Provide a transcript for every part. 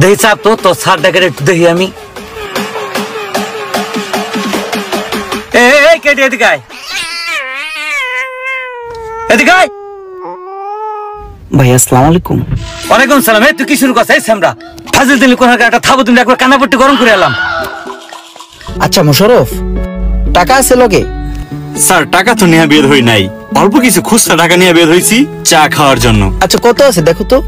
দেখি চাপ তো তোর সার ডাকের একটু দেখি আমি। এই কেটে এদিকে আয়, এদিকে আয়। ভাই আসসালামু আলাইকুম। ওয়ালাইকুম সালাম। এই তুই কি শুরু করছিস? আমরা ফাজিল দিলি কোন একটা থাবো তুমি একবার কানাপট্টি গরম করে এলাম। আচ্ছা মোশাররফ, টাকা আছে লগে? স্যার টাকা তো নিয়ে বের হই নাই, অল্প কিছু খুচরা টাকা নিয়ে বের হইছি চা খাওয়ার জন্য। আচ্ছা কত আছে দেখো তো।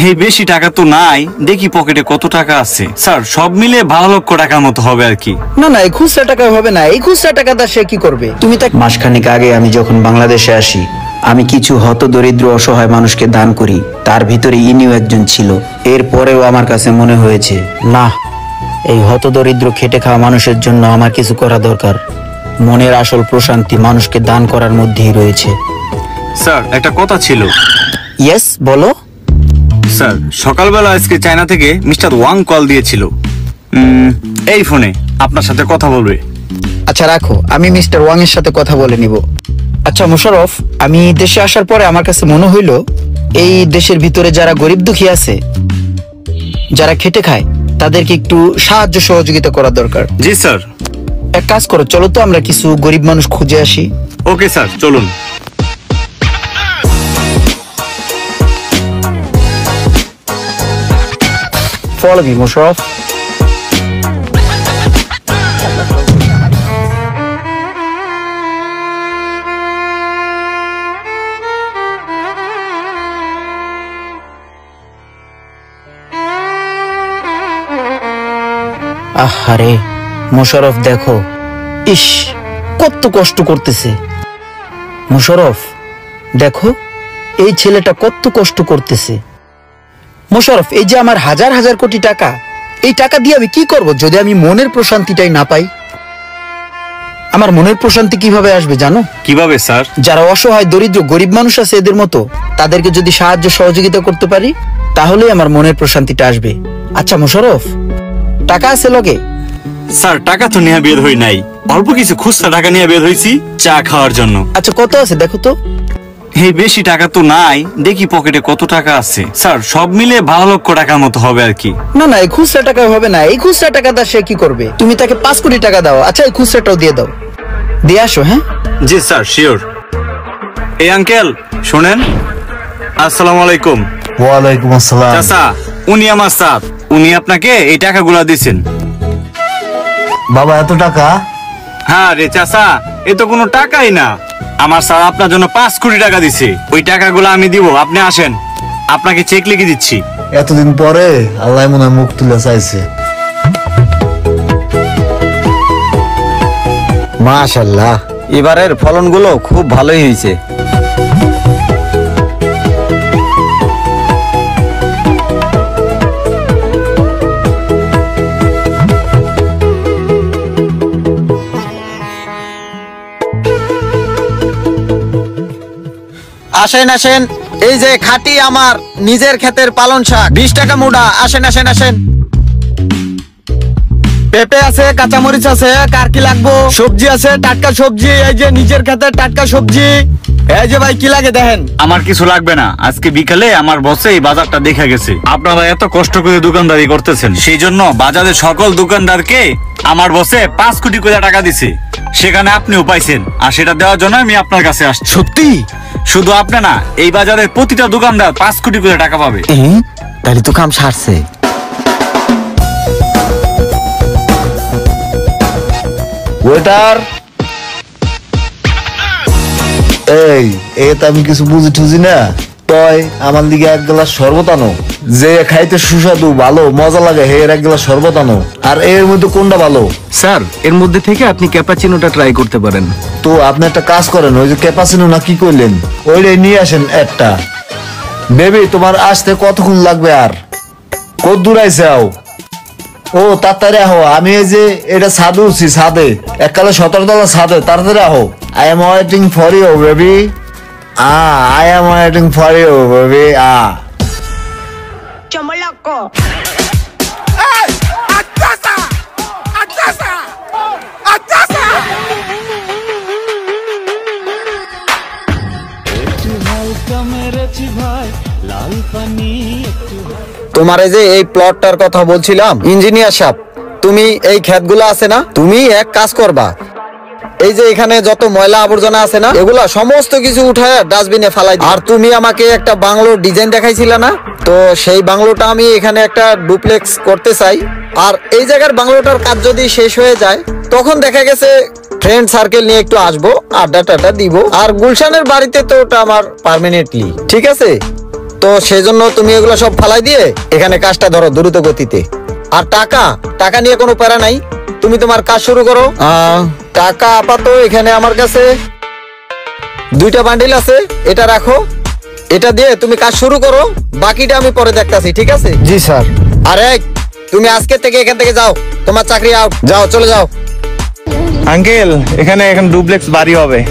এই বেশি টাকা তো নাই, দেখি পকেটে কত টাকা আছে। স্যার সব মিলে 12 লক্ষ টাকার মতো হবে আর কি। না না, এই খুচরা টাকা হবে না। এই খুচরা টাকাটা সে কি করবে? তুমি তো মাসখানেক আগে আমি যখন বাংলাদেশে আসি, আমি কিছু হতদরিদ্র অসহায় মানুষকে দান করি, তার ভিতরে ইনিও একজন ছিল। এরপরেও আমার কাছে মনে হয়েছে না, এই হতদরিদ্র খেটে খাওয়া মানুষের জন্য আমার কিছু করা দরকার। মনের আসল প্রশান্তি মানুষকে দান করার মধ্যেই রয়েছে। স্যার একটা কথা ছিল। ইয়েস বলো। স্যার সকালবেলা আজকে চায়না থেকে মিস্টার ওয়াং কল দিয়েছিল, এই ফোনে আপনার সাথে কথা বলবে। আচ্ছা রাখো, আমি মিস্টার ওয়াং এর সাথে কথা বলে নিব। আচ্ছা মোশাররফ, আমি দেশে আসার পরে আমার কাছে মনে হইল এই দেশের ভিতরে যারা গরিব দুঃখী আছে, যারা খেটে খায়, তাদেরকে একটু সাহায্য সহযোগিতা করা দরকার। জি স্যার। এক কাজ করো, চলো তো আমরা কিছু গরিব মানুষ খুঁজে আসি। ওকে স্যার, চলুন। Follow me Mosharraf. আহারে মোশাররফ দেখো, ইস কত কষ্ট করতেছে। মোশাররফ দেখো, এই ছেলেটা কত কষ্ট করতেছে। মোশাররফ, এই যে আমার হাজার হাজার কোটি টাকা, এই টাকা দিয়ে আমি কি করব যদি আমি মনের প্রশান্তিটাই না পাই? আমার মনের প্রশান্তি কিভাবে আসবে জানো? কিভাবে স্যার? যারা অসহায় দরিদ্র গরিব মানুষ আছে এদের মতো, তাদেরকে যদি সাহায্য সহযোগিতা করতে পারি, তাহলেই আমার মনের প্রশান্তিটা আসবে। আচ্ছা মোশাররফ, টাকা আছে লগে? স্যার টাকা তো নিয়ে বের হই নাই, অল্প কিছু খুচরা টাকা নিয়ে বের হইছি চা খাওয়ার জন্য। আচ্ছা কত আছে দেখো তো। এই বেশি টাকা তো নাই, দেখি পকেটে কত টাকা আছে। স্যার সব মিলে 12 লক্ষ টাকার মতো হবে আর কি। না না, এই খুচরা টাকা হবে না। এই খুচরা টাকাটা সে কি করবে? তুমি তাকে 5 কোটি টাকা দাও। আচ্ছা এই খুচরাটাও দিয়ে দাও, দিয়ে আসো। হ্যাঁ জি স্যার, শিওর। এই আঙ্কেল শোনেন। আসসালামু আলাইকুম। ওয়ালাইকুম আসসালাম। চাচা, উনি আমার স্যার, উনি আপনাকে এই টাকাগুলো দিয়েছেন। বাবা এত টাকা? হ্যাঁ রে চাচা, এ তো কোনো টাকাই না। আমার স্যার আপনার জন্য 5 কোটি টাকা দিছে। ওই টাকাগুলো আমি দিব, আপনি আসেন, আপনাকে চেক লিখে দিচ্ছি। এতদিন পরে আল্লাহ মনে হয় মুখ তুলে চাইছে। মাশাআল্লাহ, এবারের ফলনগুলো খুব ভালোই হয়েছে। আসেন আসেন, এই যে খাঁটি আমার নিজের ক্ষেতের পালন শাক, 20 টাকা মুড়া। আসেন আসেন আসেন। পেঁপে আছে, কাঁচামরিচ আছে, কার কি লাগবো? সবজি আছে, টাটকা সবজি, এই যে নিজের ক্ষেতের টাটকা সবজি। এই যে ভাই কি লাগে দেখেন। আমার কিছু লাগবে না, আজকে বিকালে আমার বসে এই বাজারটা দেখে গেছে। আপনারা এত কষ্ট করে দোকানদারি করতেছেন, সেই জন্য বাজারের সকল দোকানদারকে আমার বসে 5 কোটি করে টাকা দিছে। সেখানে আপনিও পাইছেন, আর সেটা দেওয়ার জন্য আমি আপনার কাছে আসছি। সত্যি? শুধু আপনি না, এই বাজারের প্রতিটা দোকানদার 5 কোটি করে টাকা পাবে। তাহলে তো কাম সারছে। ওয়েটার, এই তো আমি কিছু বুঝি টুঝি না। তয় আমার দিকে 1 গ্লাস শরবত আনো, যে খাইতে সুস্বাদু ভালো মজা লাগে হে, 1 গ্লাস শরবত আনো। আর এর মধ্যে কোনটা ভালো? স্যার এর মধ্যে থেকে আপনি ক্যাপাচিনোটা ট্রাই করতে পারেন। তো আপনি একটা কাজ করেন, ওই যে ক্যাপাচিনো না কি কইলেন, ওইটাই নিয়ে আসেন একটা। বেবি তোমার আসতে কতক্ষণ লাগবে? আর কত দূর আইসাও? ও তাড়াতাড়ি আহো, আমি এই যে এটা ছাদে উঠছি, ছাদে এককালে 17 তলা ছাদে, তাড়াতাড়ি আহো। I am waiting for you baby. I am waiting for you, baby. Chomoloco. তোমার এই যে এই প্লটটার কথা বলছিলাম, ইঞ্জিনিয়ার সাহেব, তুমি এই ক্ষেতগুলো আছে না, তুমি এক কাজ করবা, এই যে এখানে যত ময়লা আবর্জনা আছে না, এগুলা সমস্ত কিছু উঠায় ডাস্টবিনে ফেলাই দিও। আর তুমি আমাকে একটা বাংলোর ডিজাইন দেখাইছিলে না, তো সেই বাংলোটা আমি এখানে একটা ডুপ্লেক্স করতে চাই। আর এই জায়গার বাংলোটার কাজ যদি শেষ হয়ে যায়, তখন দেখা গেছে ফ্রেন্ড সার্কেল নিয়ে একটু আসবো, আড্ডা টাড্ডা দিব। আর গুলশানের বাড়িতে তো ওটা আমার পার্মানেন্টলি, ঠিক আছে? তো সেজন্য তুমি এগুলো সব ফালাই দিয়ে এখানে কাজটা ধরো দ্রুত গতিতে। আর টাকা নিয়ে কোনো প্যারা নাই, তুমি তোমার কাজ শুরু করো। টাকা আপাতত এখানে আমার কাছে 2টা বান্ডিল আছে, এটা রাখো, এটা দিয়ে তুমি কাজ শুরু করো, বাকিটা আমি পরে দেখতাছি, ঠিক আছে? জি স্যার। আরে তুমি আজকে থেকে এখান থেকে যাও, তোমার চাকরি আউট, যাও চলে যাও। আঙ্কেল এখানে এখন ডুপ্লেক্স বাড়ি হবে।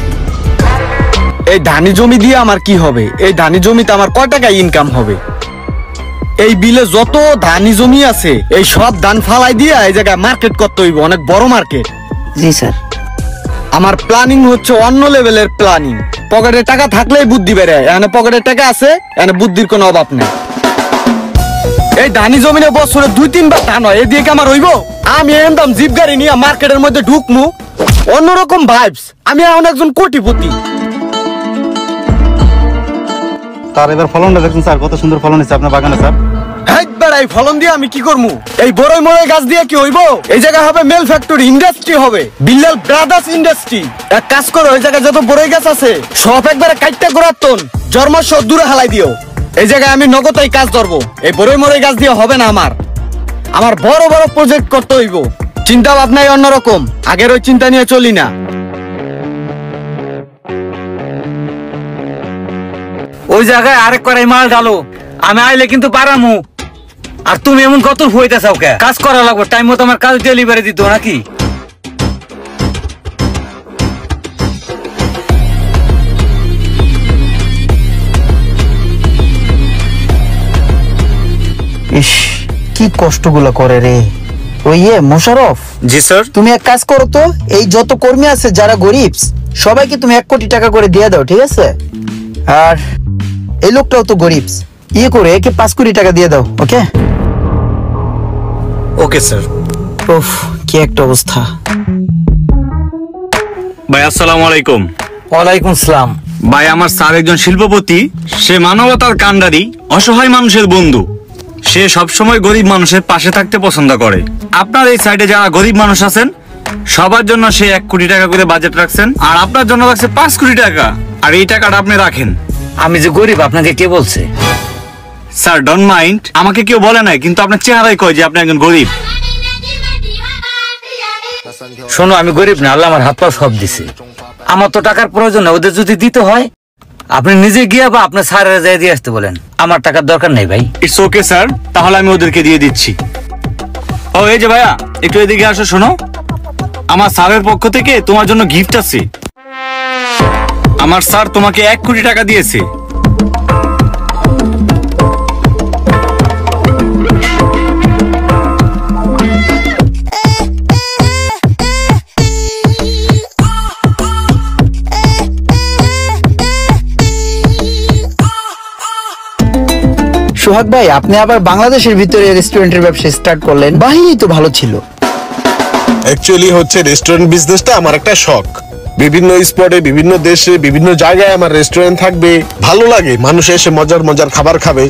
এই ধানি জমি দিয়ে আমার কি হবে? এই ধানি জমিতে আমার কয় টাকা ইনকাম হবে? এই বিলে যত ধানি জমি আছে, এই সব ধান ফালাই দিয়ে এই জায়গায় মার্কেট করতে হইব, অনেক বড় মার্কেট। জি স্যার। আমার প্ল্যানিং হচ্ছে অন্য লেভেলের প্ল্যানিং। পকেটে টাকা থাকলেই বুদ্ধি বেড়ে, এখানে পকেটে টাকা আছে, এখানে বুদ্ধির কোনো অভাব নেই। এই ধানি জমিনে বছরে 2-3 বার ধান হয়, এদিকে আমার হইব? আমি একদম জিপ গাড়ি নিয়ে মার্কেটের মধ্যে ঢুকমু, অন্যরকম ভাইবস। আমি এখন একজন কোটিপতি। তার এবার ফলনটা দেখুন স্যার, কত সুন্দর ফলন হয়েছে আপনার বাগানে স্যার। এই ফলন দিয়ে আমি কি করবো? এই বড়ই মড়ই গাছ দিয়ে কি হইব? এই জায়গা হবে মেল ফ্যাক্টরি, ইন্ডাস্ট্রি হবে, বিল্লাল ব্রাদার্স ইন্ডাস্ট্রি। এক কাজ করো, ওই জায়গায় যত বড়ই গাছ আছে সব একবারে কাটটা গোড়াতন জন্মাস দূরে হালাই দিও। এই জায়গায় আমি নগদাই কাজ ধরবো। এই বড়ই মড়ই গাছ দিয়ে হবে না, আমার বড় বড় প্রজেক্ট করতে হইব। চিন্তা ভাবনাই অন্যরকম, আগের ওই চিন্তা নিয়ে চলি না। ওই জায়গায় আরেক করাই মাল ডালো, আমি আইলে কিন্তু পারামু। আর তুমি এমন কত হইতেছাও কে? কাজ করা লাগবে, টাইম মতো আমার কাজ ডেলিভারি দিত নাকি? ইস, কি কষ্টগুলো করে রে। ওই মোশাররফ। জি স্যার। তুমি এক কাজ করো তো, এই যত কর্মী আছে যারা গরিব, সবাইকে তুমি 1 কোটি টাকা করে দিয়ে দাও, ঠিক আছে? আর এই লোকটাও তো গরিব, করে একে 5 কোটি টাকা দিয়ে দাও, ওকে? Okay sir. উফ, কি একটা অবস্থা। ভাই আসসালামু আলাইকুম। ওয়ালাইকুম সালাম। ভাই আমার স্যার একজন শিল্পপতি, সে মানবতার কান্ডারি, অসহায় মানুষের বন্ধু। সে সবসময় গরিব মানুষের পাশে থাকতে পছন্দ করে। আপনার এই সাইডে যারা গরিব মানুষ আছেন সবার জন্য সে 1 কোটি টাকা করে বাজেট রাখছেন, আর আপনার জন্য রাখছে 5 কোটি টাকা। আর এই টাকাটা আপনি রাখেন। আমি যে গরিব আপনাকে কে বলছে? স্যার ডোন্ট মাইন্ড, আমাকে কেউ বলে নাই, কিন্তু আপনার চেহারাই কয় যে আপনি একজন গরিব। শোনো, আমি গরিব না, আল্লাহ আমার হাত পা সব দিছে। আমার তো টাকার প্রয়োজন না, ওদের যদি দিতে হয় আপনি নিজে গিয়ে বা আপনার স্যারের যাই দিয়ে আসতে বলেন, আমার টাকার দরকার নেই ভাই। ইটস ওকে স্যার, তাহলে আমি ওদেরকে দিয়ে দিচ্ছি। ও এই যে ভাইয়া, একটু এদিকে আসো। শোনো, আমার স্যারের পক্ষ থেকে তোমার জন্য গিফট আছে। আমার স্যার তোমাকে 1 কোটি টাকা দিয়েছে। সোহাগ ভাই, আপনি আবার বাংলাদেশের ভিতরে রেস্টুরেন্টের ব্যবসা স্টার্ট করলেন, বাহিনী তো ভালো ছিল। অ্যাকচুয়ালি হচ্ছে রেস্টুরেন্ট বিজনেসটা আমার একটা শখ। বিভিন্ন স্পটে, বিভিন্ন দেশে, বিভিন্ন জায়গায় আমার রেস্টুরেন্ট থাকবে, ভালো লাগে। মানুষ এসে মজার মজার খাবার খাবে,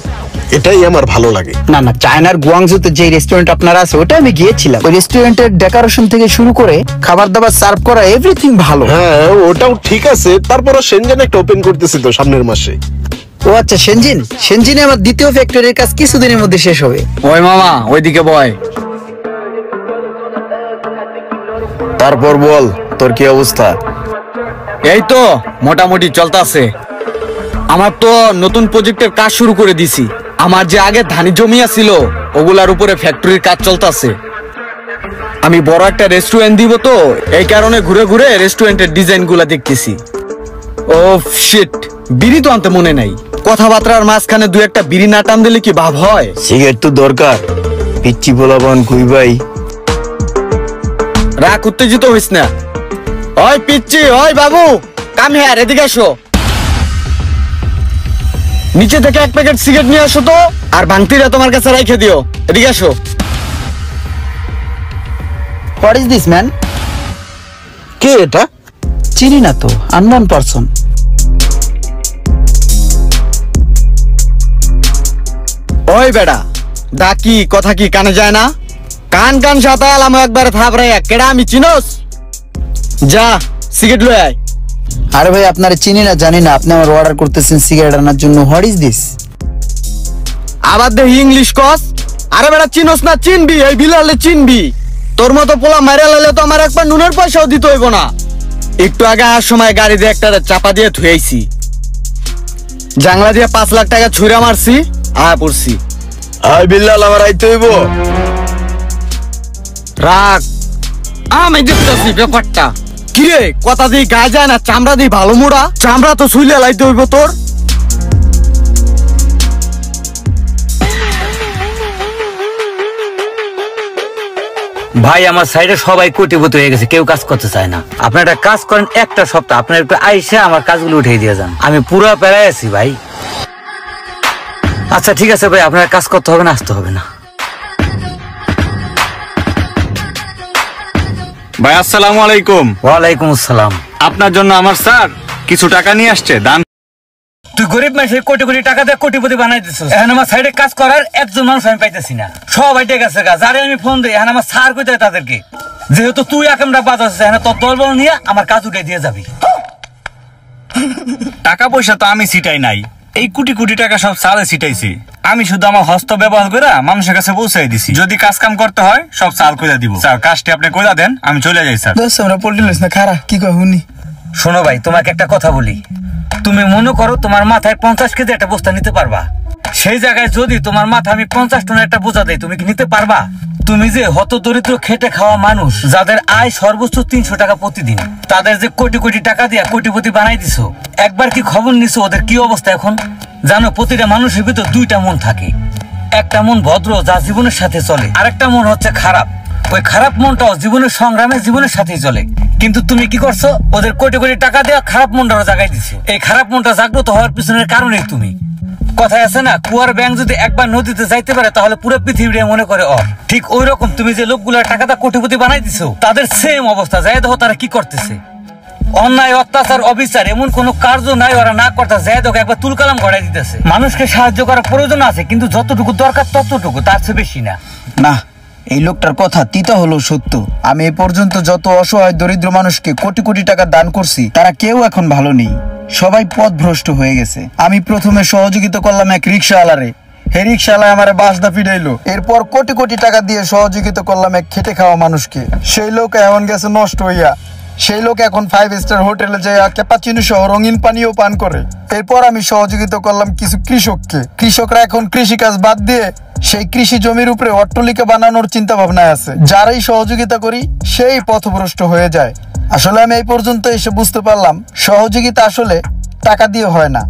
এটাই আমার ভালো লাগে। না না, চায়নার গুয়াংজুতে যে রেস্টুরেন্ট আপনার আছে ওটা আমি গিয়েছিলাম। ওই রেস্টুরেন্টের ডেকোরেশন থেকে শুরু করে খাবার দাবার সার্ভ করা, এভরিথিং ভালো। হ্যাঁ, ওটাও ঠিক আছে। তারপর সেনজেন একটা ওপেন করতেছি তো সামনের মাসে। ও আচ্ছা, সেনজিনে আমার দ্বিতীয় ফ্যাক্টরির কাজ কিছুদিনের মধ্যে শেষ হবে। ওই মামা, ওইদিকে বয়। তারপর বল, তোর কি অবস্থা? এই তো মোটামুটি চলতেছে। আমার তো নতুন প্রজেক্টের কাজ শুরু করে দিছি। আমার যে আগে ধানি জমি ছিল ওগুলার উপরে ফ্যাক্টরির কাজ চলতেছে। আমি বড় একটা রেস্টুরেন্ট দিব, তো এই কারণে ঘুরে ঘুরে রেস্টুরেন্টের ডিজাইন গুলা দেখতেছি। ও শিট, বিড়ি তো আনতে মনে নাই। কথাবার্তার মাঝখানে 2-1টা বিড়ি না টান দিলে কি ভাব হয়? সিগারেট তো দরকার। পিচ্চি পোলাপান কই ভাই? রাগ উত্তেজিত হইস না। ওই পিচ্চি, ওই বাবু, কাম হিয়ার, এদিকে এসো। নিচে থেকে এক প্যাকেট সিগারেট নিয়ে আসো তো, আর ভাঙতিটা তোমার কাছে রেখে দিও। এদিকে আসো। What is this man? কে এটা? চিনি না তো, আননোন পারসন। ওই বেটা, ডাকি কথা কি কানে যায় না? কান কান সাতাল আমি একবারে থাপড়াইয়া কেডা আমি চিনোস? যা সিগারেট লয়ে আয়। আরে ভাই আপনারা চিনি না জানি না, আপনি আমার অর্ডার করতেছেন সিগারেট আনার জন্য। What is this? আবার দেখি ইংলিশ কস। আরে বেটা চিনোস না? চিনবি, এই বিলালে চিনবি। তোর মতো পোলা মারা লাইলে তো আমার একবার নুনের পয়সাও দিতে হইব না। একটু আগে আর সময় গাড়ি দিয়ে একটা চাপা দিয়ে থুয়েছি, জাংলা দিয়ে 5 লাখ টাকা ছুঁড়া মারছি, আয়া পড়ছি। আই বিল্লাল আমার আইতে হইব। রাগ, আমি দেখতেছি ব্যাপারটা। কিরে কথা দিয়ে গায়ে যায় না, চামড়া দিয়ে ভালো মোড়া, চামড়া তো ছুইলে লাইতে হইব তোর। ভাই আমার সাইডে সবাই কোটিপতি হয়ে গেছে, কেউ কাজ করতে চায় না। আপনার একটা কাজ করেন, একটা সপ্তাহ আপনার একটু আইসে আমার কাজগুলো উঠিয়ে দিয়ে যান। আমি পুরো প্যারায় আছি ভাই। আচ্ছা ঠিক আছে ভাই, আপনার কাজ করতে হবে না, আসতে হবে না। ভাই আসসালামু আলাইকুম। ওয়ালাইকুম আসসালাম। আপনার জন্য আমার স্যার কিছু টাকা নিয়ে আসছে, দান। তুই গরিব মানুষের কোটি কোটি টাকা দিয়ে কোটিপতি বানাই দিছিস। এখন আমার সাইডে কাজ করার একজন মানুষ আমি পাইতেছি না, সবাই ঠিক আছে গা। যারে আমি ফোন দিই এখন আমার সার কইতে হয় তাদেরকে, যেহেতু তুই একেমরা বাদ আছে, এখন তোর দলবল নিয়ে আমার কাজ উঠে দিয়ে যাবি। টাকা পয়সা তো আমি ছিটাই নাই, এই কোটি কোটি টাকা সব সালে ছিটাইছি। আমি শুধু আমার হস্ত ব্যবহার করে মানুষের কাছে পৌঁছাই দিছি। যদি কাজ কাম করতে হয় সব সাল কইরা দিব। স্যার কাজটি আপনি কইরা দেন, আমি চলে যাই স্যার। দোস্ত আমরা পল্টি লইছ না, খারা কি কই হুনি। শোনো ভাই, তোমাকে একটা কথা বলি। তুমি মনে করো তোমার মাথায় 50 কেজি একটা বস্তা নিতে পারবা, সেই জায়গায় যদি তোমার মাথা আমি 50 টনের একটা বোঝা দেই, তুমি কি নিতে পারবা? তুমি যে হত দরিদ্র খেটে খাওয়া মানুষ, যাদের আয় সর্বোচ্চ 300 টাকা প্রতিদিন, তাদের যে কোটি কোটি টাকা দিয়া কোটিপতি বানাই দিছো, একবার কি খবর নিছো ওদের কি অবস্থা এখন? জানো, প্রতিটা মানুষের ভিতর 2টা মন থাকে। একটা মন ভদ্র, যা জীবনের সাথে চলে, আরেকটা মন হচ্ছে খারাপ। ওই খারাপ মনটাও জীবনের সংগ্রামে জীবনের সাথেই চলে। কিন্তু তুমি কি করছো? ওদের কোটি কোটি টাকা দিয়ে খারাপ মনটারও জাগাই দিছো। এই খারাপ মনটা জাগ্রত হওয়ার পিছনের কারণেই তুমি। কথায় আছে না, কুয়ার ব্যাঙ যদি একবার নদীতে যাইতে পারে তাহলে পুরো পৃথিবীটা মনে করে ওর। ঠিক ওই রকম তুমি যে লোকগুলোর টাকাটা কোটিপতি বানাই দিছো, তাদের সেম অবস্থা। যাই দেখো তারা কি করতেছে। অন্যায়, অত্যাচার, অবিচার এমন কোন কার্য নাই ওরা না করতে। যাই দেখো একবার তুলকালাম গড়াই দিতেছে। মানুষকে সাহায্য করার প্রয়োজন আছে, কিন্তু যতটুকু দরকার ততটুকু, তার চেয়ে বেশি না। না, এই লোকটার কথা তিতা হলো সত্য। আমি এ পর্যন্ত যত অসহায় দরিদ্র মানুষকে কোটি কোটি টাকা দান করছি, তারা কেউ এখন ভালো নেই, সবাই পথভ্রষ্ট হয়ে গেছে। আমি প্রথমে সহযোগিতা করলাম এক রিক্সাওয়ালারে, হে রিক্সাওয়ালা আমারে বাসদা ফিরাইলো। এরপর কোটি কোটি টাকা দিয়ে সহযোগিতা করলাম এক খেটে খাওয়া মানুষকে, সেই লোক এমন গেছে নষ্ট হইয়া। সেই লোক এখন 5 স্টার হোটেলে যায় ক্যাপাচিনো সহ রঙিন পানীয় পান করে। এরপর আমি সহযোগিতা করলাম কিছু কৃষককে। কৃষকরা এখন কৃষিকাজ বাদ দিয়ে সেই কৃষি জমির উপরে অট্টালিকা বানানোর চিন্তা ভাবনায় আছে। যারাই সহযোগিতা করি সেই পথভ্রষ্ট হয়ে যায়। আসলে আমি এই পর্যন্ত এসে বুঝতে পারলাম, সহযোগিতা আসলে টাকা দিয়ে হয় না,